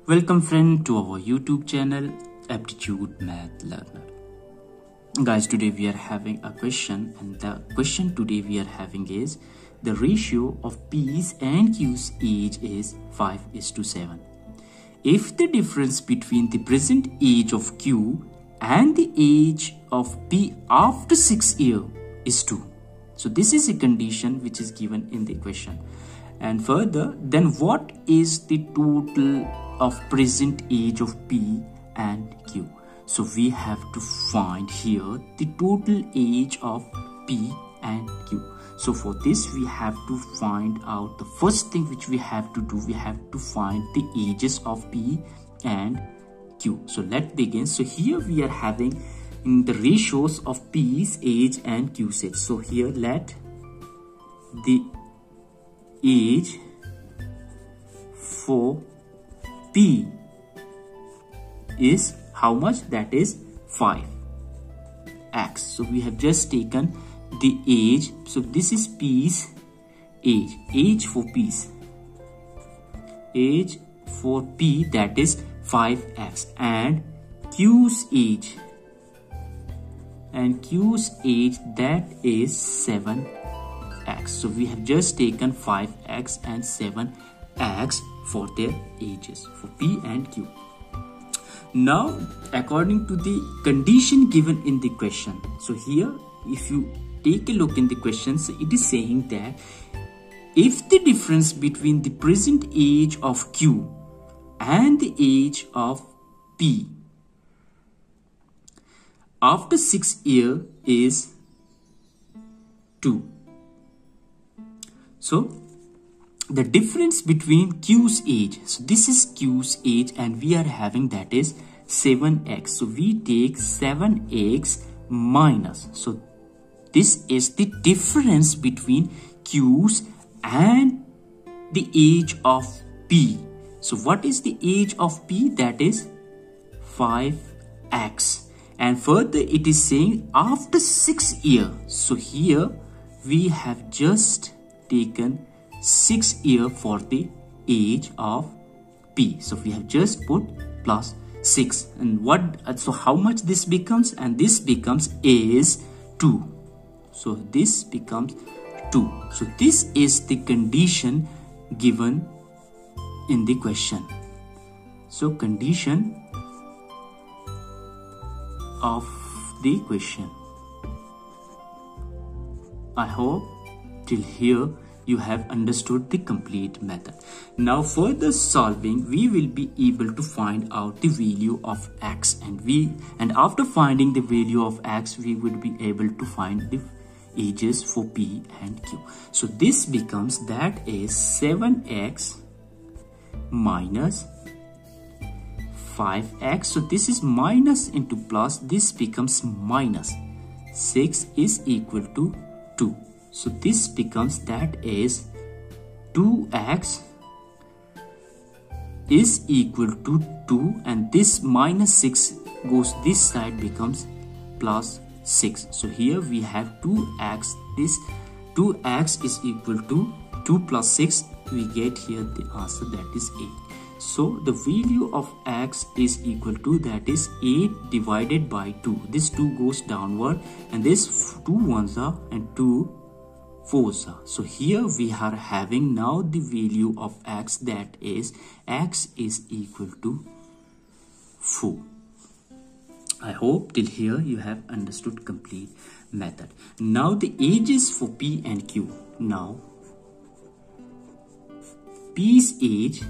Welcome friend to our YouTube channel Aptitude Math Learner. Guys, today we are having a question, and the question today we are having is the ratio of P's and Q's age is 5:7. If the difference between the present age of Q and the age of P after 6 years is 2. So this is a condition which is given in the question. And further, then what is the total of present age of P and Q? So we have to find here the total age of P and Q. So for this we have to find out the first thing which we have to do. We have to find the ages of P and Q. So let's begin. So here we are having in the ratios of P's age and Q's age. So here let the age for P is how much? That is 5x. So we have just taken the age. So this is P's age. Age for P's. Age for P, that is 5x, and Q's age. And Q's age, that is 7x. So we have just taken 5x and 7x for their ages for P and Q. Now, according to the condition given in the question, so here if you take a look in the question, so it is saying that if the difference between the present age of Q and the age of P after 6 years is 2. So the difference between Q's age, so this is Q's age and we are having that is 7x. So we take 7x minus. So this is the difference between Q's and the age of P. So what is the age of P? That is 5x. And further it is saying after 6 years. So here we have just taken 6 years for the age of P. So we have just put plus 6. And what? So how much this becomes? And this becomes is 2. So this becomes 2. So this is the condition given in the question. So condition of the question. I hope till here you have understood the complete method. Now further solving, we will be able to find out the value of x, and after finding the value of x, we would be able to find the ages for P and Q. So this becomes that is 7x minus 5x. So this is minus into plus. This becomes minus 6 is equal to 2. So this becomes that is 2x is equal to 2, and this minus 6 goes this side, becomes plus 6. So here we have 2x. This 2x is equal to 2 plus 6. We get here the answer, that is 8. So the value of x is equal to that is 8 divided by 2. This 2 goes downward, and this 2 ones are and 2 4s are. So here we are having now the value of x, that is x is equal to 4. I hope till here you have understood complete method. Now the ages for P and Q. Now P's age,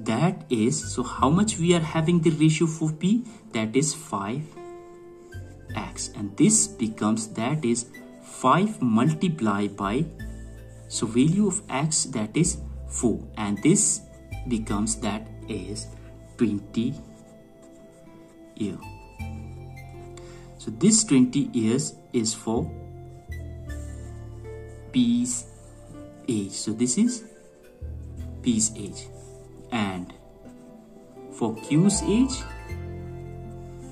that is, so how much we are having the ratio for P? That is 5x, and this becomes that is 5 multiplied by, so value of x, that is 4, and this becomes that is 20 years. So this 20 years is for P's age. So this is P's age, and for Q's age,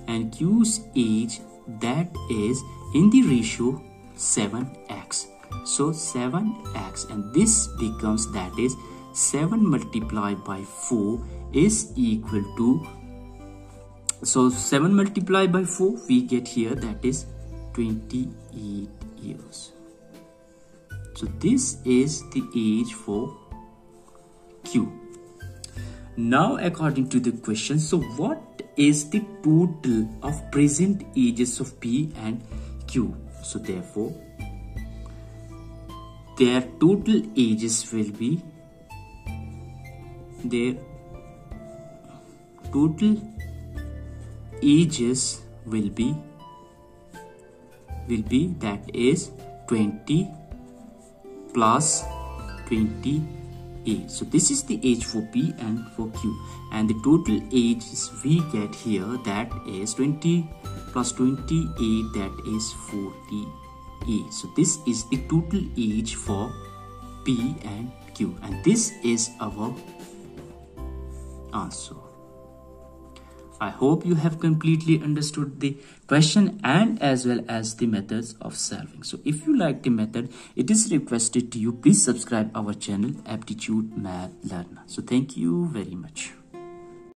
and Q's age, that is in the ratio 7x. So 7x, and this becomes that is 7 multiplied by 4 is equal to, so 7 multiplied by 4 we get here, that is 28 years. So this is the age for Q. Now according to the question, so what is the total of present ages of P and Q? So therefore their total ages will be, that is 20 plus 28. So this is the age for P and for Q, and the total ages we get here, that is 20 plus 28, that is 48. So this is the total age for P and Q, and this is our answer. I hope you have completely understood the question and as well as the methods of solving. So if you like the method, it is requested to you, please subscribe our channel Aptitude Math Learner. So thank you very much.